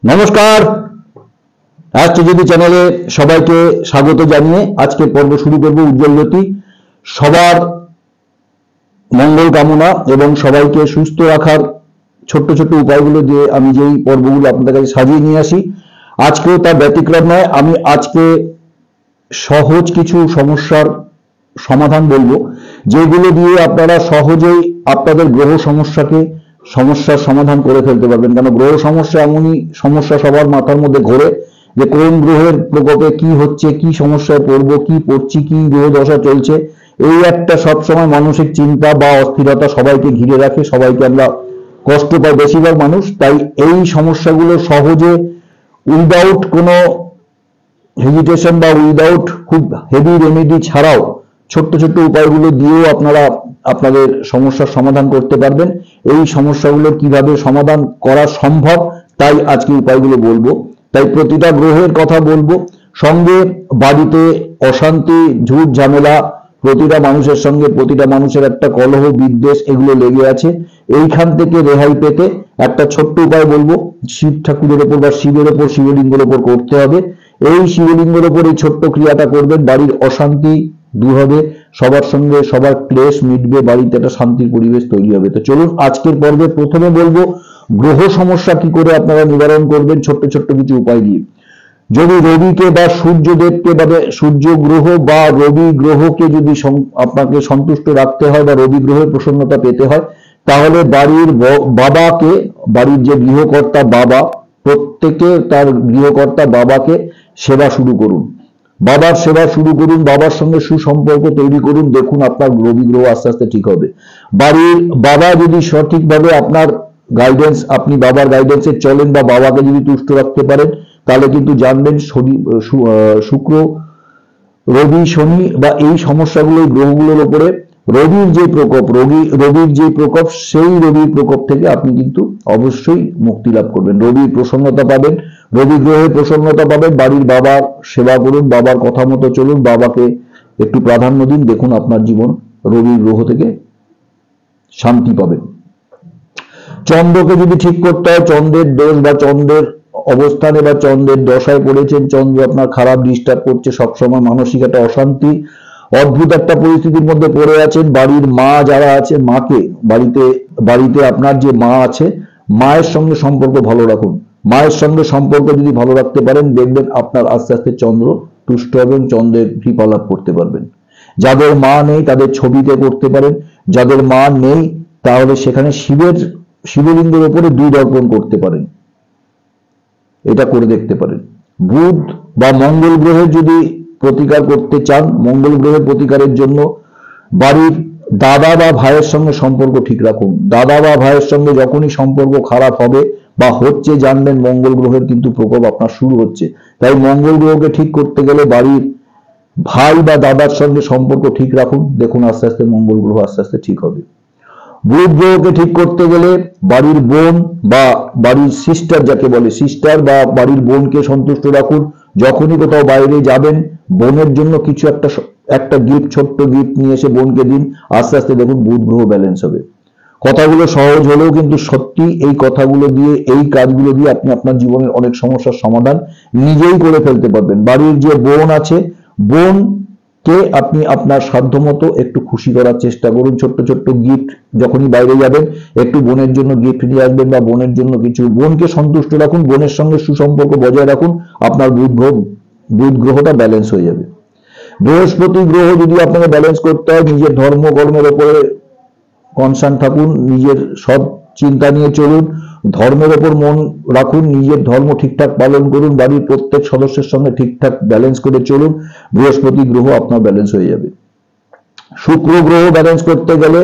নমস্কার, অ্যাস্ট্রোজ্যোতি চ্যানেলে সবাইকে স্বাগত জানিয়ে আজকের পর্ব শুরু করব। উজ্জ্বল জ্যোতি, সবার মঙ্গল কামনা এবং সবাইকে সুস্থ রাখার ছোট্ট ছোট্ট উপায়গুলো দিয়ে আমি যেই পর্বগুলো আপনাদের কাছে সাজিয়ে নিয়ে আসি, আজকেও তার ব্যতিক্রম নয়। আমি আজকে সহজ কিছু সমস্যার সমাধান বলবো, যেগুলো দিয়ে আপনারা সহজেই আপনাদের গ্রহ সমস্যার সমাধান করে ফেলতে পারবেন। কেন, গ্রহ সমস্যা এমনই সমস্যা সবার মাথার মধ্যে ঘোরে যে কোন গ্রহের প্রকোপে কি হচ্ছে, কি সমস্যায় পড়বো, কি পড়ছি, কি গ্রহ দশা চলছে, এই একটা সবসময় মানসিক চিন্তা বা অস্থিরতা সবাইকে ঘিরে রাখে। সবাইকে আমরা কষ্ট পাই বেশিরভাগ মানুষ। তাই এই সমস্যাগুলো সহজে উইদাউট কোনো হেজিটেশন বা উইদাউট খুব হেভি রেমেডি ছাড়াও ছোট্ট ছোট্ট উপায়গুলো দিয়েও আপনারা আপনাদের সমস্যার সমাধান করতে পারবেন। এই সমস্যাগুলো কিভাবে সমাধান করা সম্ভব, তাই আজকে উপায়গুলো বলবো। তাই প্রতিটা গ্রহের কথা বলবো, সঙ্গে বাড়িতে অশান্তি, ঝুট ঝামেলা, প্রতিটা মানুষের সঙ্গে প্রতিটা মানুষের একটা কলহ বিদ্বেষ এগুলো লেগে আছে। এইখান থেকে রেহাই পেতে একটা ছোট্ট উপায় বলবো। শিব ঠাকুরের ওপর বা শিবের ওপর, শিবলিঙ্গের ওপর করতে হবে। এই শিবলিঙ্গের ওপর এই ছোট্ট ক্রিয়াটা করবেন, বাড়ির অশান্তি দূর হবে, সবার সঙ্গে সবার ক্লেশ মিটবে, বাড়িতে একটা শান্তির পরিবেশ তৈরি হবে। তো চলুন আজকের পর্বে প্রথমে বলবো গ্রহ সমস্যা কি করে আপনারা নিবারণ করবেন ছোট্ট ছোট্ট কিছু উপায় দিয়ে। যদি রবিকে বা সূর্যদেবকে বা সূর্য গ্রহ বা রবি গ্রহকে যদি আপনাকে সন্তুষ্ট রাখতে হয় বা রবি গ্রহের প্রসন্নতা পেতে হয়, তাহলে বাড়ির বাবাকে, বাড়ির যে গৃহকর্তা বাবা, প্রত্যেকে তার গৃহকর্তা বাবাকে সেবা শুরু করুন। বাবার সেবা শুরু করুন, বাবার সঙ্গে সুসম্পর্ক তৈরি করুন। দেখুন আপনার রবি গ্রহ আস্তে আস্তে ঠিক হবে। বাড়ির বাবা যদি সঠিকভাবে আপনার গাইডেন্স, আপনি বাবার গাইডেন্সে চলেন বা বাবাকে যদি তুষ্ট রাখতে পারেন, তাহলে কিন্তু জানবেন শুক্র, রবি, শনি বা এই সমস্যাগুলো গ্রহগুলোর উপরে রবির যে প্রকোপ সেই রবির প্রকোপ থেকে আপনি কিন্তু অবশ্যই মুক্তি লাভ করবেন। রবির প্রসন্নতা পাবেন, রবি গ্রহের প্রসন্নতা পাবেন। বাড়ির বাবার সেবা করুন, বাবার কথা মতো চলুন, বাবাকে একটু প্রাধান্য দিন। দেখুন আপনার জীবন রবি গ্রহ থেকে শান্তি পাবেন। চন্দ্রকে যদি ঠিক করতে হয়, চন্দ্রের দোষ বা চন্দ্রের অবস্থানে বা চন্দ্রের দশায় পড়েছেন, চন্দ্র আপনার খারাপ ডিস্টার্ব করছে, সবসময় মানসিক একটা অশান্তি, অদ্ভুত একটা পরিস্থিতির মধ্যে পড়ে আছেন। বাড়ির মা যারা আছে, মাকে বাড়িতে আপনার যে মা আছে, মায়ের সঙ্গে সম্পর্ক ভালো রাখুন। মায়ের সঙ্গে সম্পর্ক যদি ভালো রাখতে পারেন, দেখবেন আপনার আস্তে আস্তে চন্দ্র তুষ্ট হবেন, চন্দ্রের কৃপা লাভ করতে পারবেন। যাদের মা নেই তাদের ছবিতে করতে পারেন, যাদের মা নেই তাহলে সেখানে শিবলিঙ্গের উপরে দুধ অর্পণ করতে পারেন, এটা করে দেখতে পারেন। বুধ বা মঙ্গল গ্রহের যদি প্রতিকার করতে চান, মঙ্গল গ্রহের প্রতিকারের জন্য বাড়ির দাদা বা ভাইয়ের সঙ্গে সম্পর্ক ঠিক রাখুন। দাদা বা ভাইয়ের সঙ্গে যখনই সম্পর্ক খারাপ হবে বা হচ্ছে, জানবেন মঙ্গল গ্রহের কিন্তু প্রকোপ আপনার শুরু হচ্ছে। তাই মঙ্গল গ্রহকে ঠিক করতে গেলে বাড়ির ভাই বা দাদার সঙ্গে সম্পর্ক ঠিক রাখুন। দেখুন আস্তে আস্তে মঙ্গল গ্রহ আস্তে আস্তে ঠিক হবে। বুধ গ্রহকে ঠিক করতে গেলে বাড়ির বোন বা বাড়ির সিস্টার, যাকে বলে সিস্টার বা বাড়ির বোনকে সন্তুষ্ট রাখুন। যখনই কোথাও বাইরে যাবেন, বোনের জন্য কিছু একটা গিফট, ছোট্ট গিফট নিয়ে এসে বোনকে দিন। আস্তে আস্তে দেখুন বুধ গ্রহ ব্যালেন্স হবে। কথাগুলো সহজ হলেও কিন্তু সত্যি এই কথাগুলো দিয়ে, এই কাজগুলো দিয়ে আপনি আপনার জীবনের অনেক সমস্যার সমাধান নিজেই করে ফেলতে পারবেন। বাড়ির যে বোন আছে, বোনকে আপনি আপনার সাধ্যমতো একটু খুশি করার চেষ্টা করুন। ছোট্ট ছোট্ট গিফট, যখনই বাইরে যাবেন একটু বোনের জন্য গিফট নিয়ে আসবেন বা বোনের জন্য কিছু, বোনকে সন্তুষ্ট রাখুন, বোনের সঙ্গে সুসম্পর্ক বজায় রাখুন। আপনার বুধ গ্রহটা ব্যালেন্স হয়ে যাবে। বৃহস্পতি গ্রহ যদি আপনাকে ব্যালেন্স করতে হয়, নিজের ধর্মকর্মের উপরে কনসার্ন থাকুন, নিজের সব চিন্তা নিয়ে চলুন, ধর্মের ওপর মন রাখুন, নিজের ধর্ম ঠিকঠাক পালন করুন, বাড়ির প্রত্যেক সদস্যের সঙ্গে ঠিকঠাক ব্যালেন্স করে চলুন, বৃহস্পতি গ্রহ আপনার ব্যালেন্স হয়ে যাবে। শুক্র গ্রহ ব্যালেন্স করতে গেলে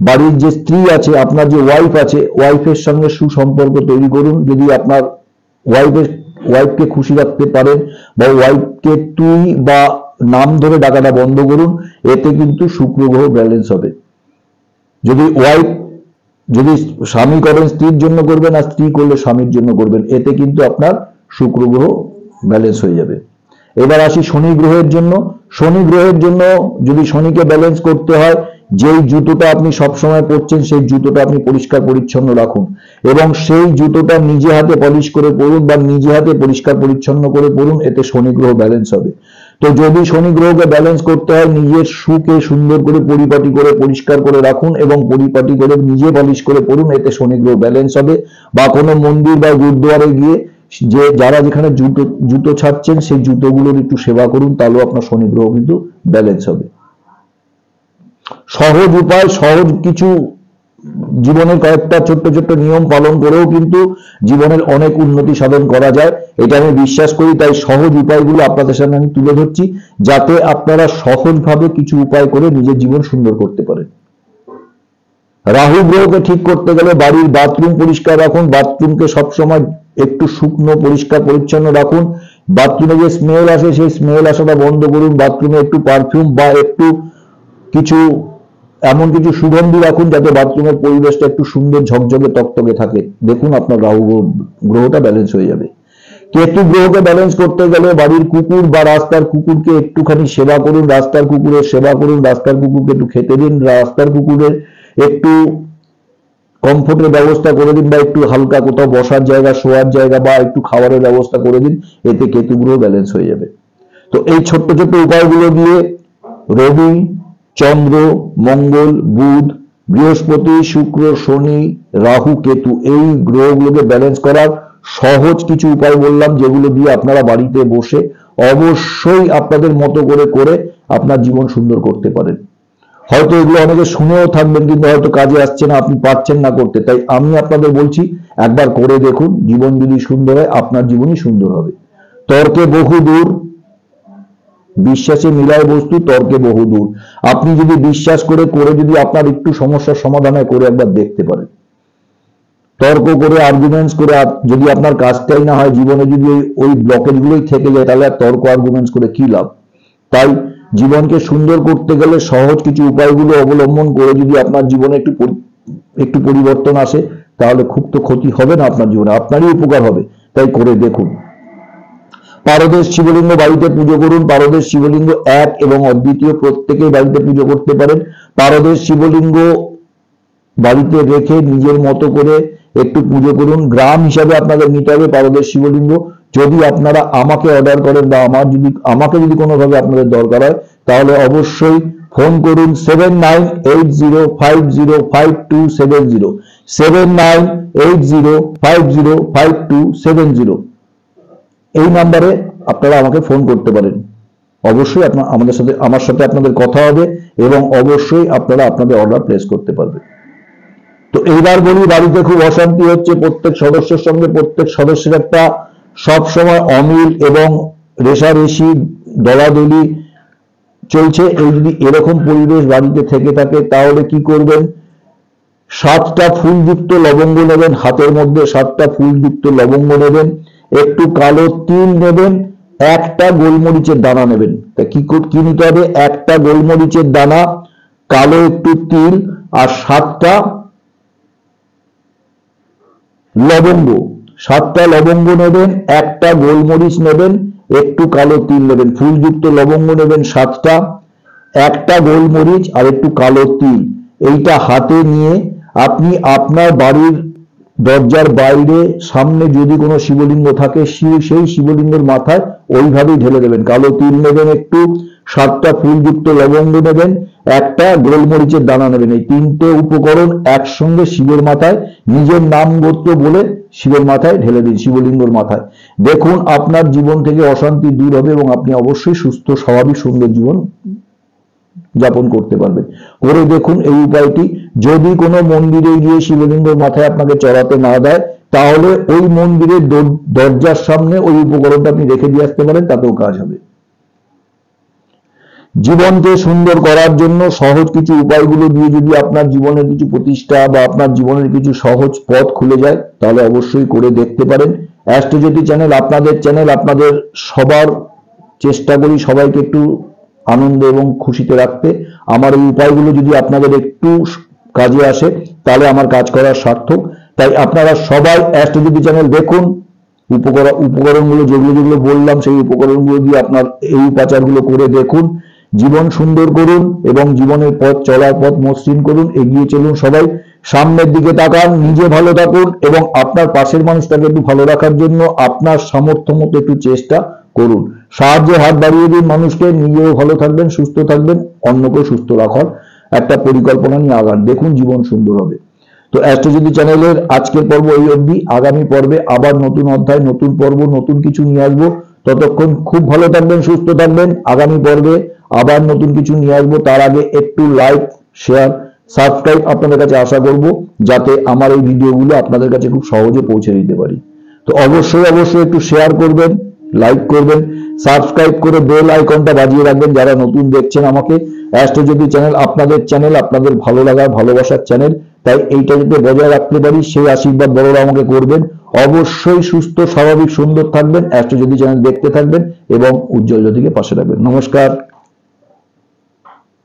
বাড়ির যে স্ত্রী আছে, আপনার যে ওয়াইফ আছে, ওয়াইফের সঙ্গে সুসম্পর্ক তৈরি করুন। যদি আপনার ওয়াইফকে খুশি রাখতে পারেন বা ওয়াইফকে তুই বা নাম ধরে ডাকাটা বন্ধ করুন, এতে কিন্তু শুক্র গ্রহ ব্যালেন্স হবে। যদি স্বামী করেন স্ত্রীর জন্য করবেন, আর স্ত্রী করলে স্বামীর জন্য করবেন, এতে কিন্তু আপনার শুক্র গ্রহ ব্যালেন্স হয়ে যাবে। এবার আসি শনি গ্রহের জন্য। শনি গ্রহের জন্য যদি শনিকে ব্যালেন্স করতে হয়, যেই জুতোটা আপনি সবসময় পরছেন সেই জুতোটা আপনি পরিষ্কার পরিচ্ছন্ন রাখুন এবং সেই জুতোটা নিজে হাতে পলিশ করে পরুন বা নিজে হাতে পরিষ্কার পরিচ্ছন্ন করে পরুন, এতে শনি গ্রহ ব্যালেন্স হবে। তো যদি শনি গ্রহকে ব্যালেন্স করতে হয়, নিজের শুকে সুন্দর করে পরিপাটি করে পরিষ্কার করে রাখুন এবং পরিপাটি করে নিজে পলিশ করে পরুন, এতে শনি গ্রহ ব্যালেন্স হবে। বা কোনো মন্দির বা গুরুদ্বারে গিয়ে যে যারা যেখানে জুতো ছাড়ছেন সেই জুতোগুলোর একটু সেবা করুন, তাহলেও আপনার শনি গ্রহ কিন্তু ব্যালেন্স হবে। সহজ উপায়, সহজ কিছু জীবনের কয়েকটা ছোট্ট ছোট্ট নিয়ম পালন করেও কিন্তু জীবনের অনেক উন্নতি সাধন করা যায়, এটা আমি বিশ্বাস করি। তাই সহজ উপায়গুলো আপনাদের সামনে আমি তুলে ধরছি, যাতে আপনারা সহজভাবে কিছু উপায় করে নিজের জীবন সুন্দর করতে পারেন। রাহু গ্রহকে ঠিক করতে গেলে বাড়ির বাথরুম পরিষ্কার রাখুন, বাথরুমকে সবসময় একটু শুকনো পরিষ্কার পরিচ্ছন্ন রাখুন। বাথরুমে যে স্মেল আসে সেই স্মেল আসাটা বন্ধ করুন। বাথরুমে একটু পারফিউম বা একটু কিছু এমন কিছু সুগন্ধি রাখুন যাতে বাথরুমের পরিবেশটা একটু সুন্দর ঝকঝকে তকতকে থাকে। দেখুন আপনার রাহু গ্রহটা ব্যালেন্স হয়ে যাবে। কেতু গ্রহকে ব্যালেন্স করতে গেলে বাড়ির কুকুর বা রাস্তার কুকুরকে একটুখানি সেবা করুন, রাস্তার কুকুরের সেবা করুন, রাস্তার কুকুরকে একটু খেতে দিন, রাস্তার কুকুরের একটু কমফোর্টের ব্যবস্থা করে দিন বা একটু হালকা কোথাও বসার জায়গা, শোয়ার জায়গা বা একটু খাবারের ব্যবস্থা করে দিন, এতে কেতু গ্রহ ব্যালেন্স হয়ে যাবে। তো এই ছোট্ট ছোট্ট উপায়গুলো দিয়ে রবি, চন্দ্র, মঙ্গল, বুধ, বৃহস্পতি, শুক্র, শনি, রাহু, কেতু এই গ্রহগুলোকে ব্যালেন্স করার সহজ কিছু উপায় বললাম, যেগুলো দিয়ে আপনারা বাড়িতে বসে অবশ্যই আপনাদের মতো করে করে আপনার জীবন সুন্দর করতে পারেন। হয়তো এগুলো অনেকে শুনেও থাকবেন কিন্তু হয়তো কাজে আসছে না, আপনি পারছেন না করতে। তাই আমি আপনাদের বলছি একবার করে দেখুন, জীবন যদি সুন্দর হয় আপনার জীবনই সুন্দর হবে। তর্কে বহু দূর, বিশ্বাসে মিলায় বস্তু, তর্কে বহু দূর। আপনি যদি বিশ্বাস করে যদি আপনার একটু সমস্যার সমাধান হয়, করে একবার দেখতে পারেন। তর্ক করে আর্গুমেন্টস করে যদি আপনার কাজটাই না হয়, জীবনে যদি ওই ব্লকেজগুলোই থেকে যায়, তাহলে আর তর্ক আর্গুমেন্টস করে কি লাভ। তাই জীবনকে সুন্দর করতে গেলে সহজ কিছু উপায়গুলো অবলম্বন করে যদি আপনার জীবনে একটু পরিবর্তন আসে, তাহলে খুব তো ক্ষতি হবে না আপনার জীবনে, আপনারই উপকার হবে। তাই করে দেখুন। পারদেশ শিবলিঙ্গ বাড়িতে পুজো করুন। পারদেশ শিবলিঙ্গ এক এবং অদ্বিতীয়, প্রত্যেকেই বাড়িতে পুজো করতে পারেন। পারদেশ শিবলিঙ্গ বাড়িতে রেখে নিজের মতো করে একটু পুজো করুন। গ্রাম হিসাবে আপনাদের নিতে হবে পারদেশ শিবলিঙ্গ। যদি আপনারা আমাকে অর্ডার করেন বা আমাকে যদি কোনোভাবে আপনাদের দরকার হয়, তাহলে অবশ্যই ফোন করুন 7980505270, 7980505270। এই নাম্বারে আপনারা আমাকে ফোন করতে পারেন। অবশ্যই আমার সাথে আপনাদের কথা হবে এবং অবশ্যই আপনারা আপনাদের অর্ডার প্লেস করতে পারবেন। তো এইবার বলি, বাড়িতে খুব অশান্তি হচ্ছে, প্রত্যেক সদস্যের সঙ্গে প্রত্যেক সদস্যের একটা সব সময় অমিল এবং রেষারেষি, দলাদলি চলছে। এই যদি এরকম পরিবেশ বাড়িতে থেকে থাকে, তাহলে কি করবেন? 7টা ফুলযুক্ত লবঙ্গ নেবেন, হাতের মধ্যে 7টা ফুলযুক্ত লবঙ্গ নেবেন, একটু কালো তিল নেবেন, একটা গোলমরিচের দানা নেবেন। তা কি নিতে হবে? একটা গোলমরিচের দানা, কালো একটু তিল আর 7টা লবঙ্গ। 7টা লবঙ্গ নেবেন, একটা গোলমরিচ নেবেন, একটু কালো তিল নেবেন। ফুলযুক্ত লবঙ্গ নেবেন 7টা, একটা গোলমরিচ আর একটু কালো তিল। এইটা হাতে নিয়ে আপনি আপনার বাড়ির দরজার বাইরে সামনে যদি কোনো শিবলিঙ্গ থাকে, সেই শিবলিঙ্গের মাথায় ওইভাবেই ঢেলে দেবেন। কালো তিল নেবেন একটু, 7টা ফুলযুক্ত লবঙ্গ নেবেন, একটা গোলমরিচের দানা নেবেন। এই 3টে উপকরণ একসঙ্গে শিবের মাথায় নিজের নাম গোত্র বলে শিবের মাথায় ঢেলে দিন, শিবলিঙ্গর মাথায়। দেখুন আপনার জীবন থেকে অশান্তি দূর হবে এবং আপনি অবশ্যই সুস্থ স্বাভাবিক সুন্দর জীবন যাপন করতে পারবেন। করে দেখুন এই উপায়টি। যদি কোনো মন্দিরে গিয়ে শিবলিঙ্গের মাথায় আপনাকে চড়াতে না দেয়, তাহলে ওই মন্দিরের দরজার সামনে ওই উপকরণটা আপনি রেখে দিয়ে আসতে পারেন, তাতেও কাজ হবে। জীবনকে সুন্দর করার জন্য সহজ কিছু উপায়গুলো দিয়ে যদি আপনার জীবনের কিছু প্রতিষ্ঠা বা আপনার জীবনের কিছু সহজ পথ খুলে যায়, তাহলে অবশ্যই করে দেখতে পারেন। অ্যাস্ট্রোজ্যোতি চ্যানেল আপনাদের চ্যানেল, আপনাদের সবার চেষ্টা করি সবাইকে একটু আনন্দ এবং খুশিতে রাখতে। আমার এই উপায়গুলো যদি আপনাদের একটু কাজে আসে, তাহলে আমার কাজ করার সার্থক। তাই আপনারা সবাই অ্যাস্ট্রোজ্যোতি চ্যানেল দেখুন। উপকরণগুলো যেগুলো বললাম, সেই উপকরণগুলো দিয়ে আপনার এই উপাচারগুলো করে দেখুন জীবন সুন্দর করুন এবং জীবনের পথ চলার পথ মসৃণ করুন, এগিয়ে চলুন সবাই, সামনের দিকে তাকান, নিজে ভালো থাকুন এবং আপনার পাশের মানুষটাকে একটু ভালো রাখার জন্য আপনার সামর্থ্য মতো একটু চেষ্টা করুন। সাহায্যের হাত বাড়িয়ে দিন মানুষকে, নিজেও ভালো থাকবেন, সুস্থ থাকবেন, অন্যকেও সুস্থ রাখার একটা পরিকল্পনা নিয়ে আগান, দেখুন জীবন সুন্দর হবে। তো অ্যাস্ট্রোজ্যোতি চ্যানেলের আজকের পর্ব এই অবধি। আগামী পর্বে আবার নতুন অধ্যায়, নতুন পর্ব, নতুন কিছু নিয়ে আসবো। ততক্ষণ খুব ভালো থাকবেন, সুস্থ থাকবেন। আগামী পর্বে আবার নতুন কিছু নিয়ে আসবো। তার আগে একটু লাইক, শেয়ার, সাবস্ক্রাইব আপনাদের কাছে আশা করব, যাতে আমার এই ভিডিওগুলো আপনাদের কাছে খুব সহজে পৌঁছে দিতে পারি। তো অবশ্যই একটু শেয়ার করবেন, লাইক করবেন, সাবস্ক্রাইব করে বেল আইকনটা বাজিয়ে রাখবেন যারা নতুন দেখছেন আমাকে। অ্যাস্ট্রোজ্যোতি চ্যানেল আপনাদের চ্যানেল, আপনাদের ভালো লাগার ভালোবাসার চ্যানেল, তাই এইটা যাতে বজায় রাখতে পারি সেই আশীর্বাদ বড়রা আমাকে করবেন। অবশ্যই সুস্থ, স্বাভাবিক, সুন্দর থাকবেন, অ্যাস্ট্রোজ্যোতি চ্যানেল দেখতে থাকবেন এবং উজ্জ্বল জ্যোতিকে পাশে রাখবেন। নমস্কার।